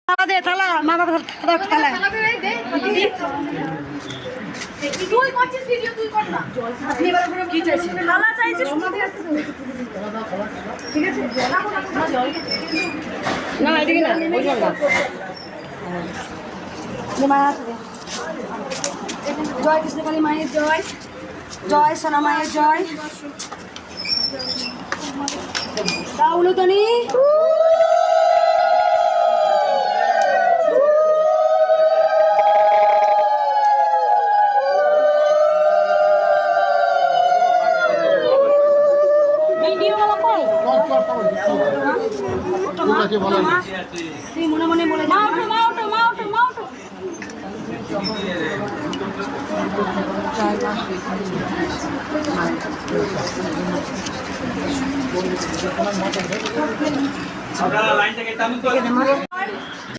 দে থালা মা বাবা থালা তুই করছিস ভিডিও, তুই কর না। আপনি এবার পুরো কি চাইছেন? থালা চাইছিস, সুমতি আসছে তো। ঠিক আছে, না এদিকে না ওই জল না মায়া আছে জয় কৃষ্ণকালী মায়ের জয়, জয় সোনা মায়ের জয়। রাউলতনি তুই মনে মনে বলে যা মা ওঠো মা ওঠো মা ওঠো। আপনারা লাইন থেকে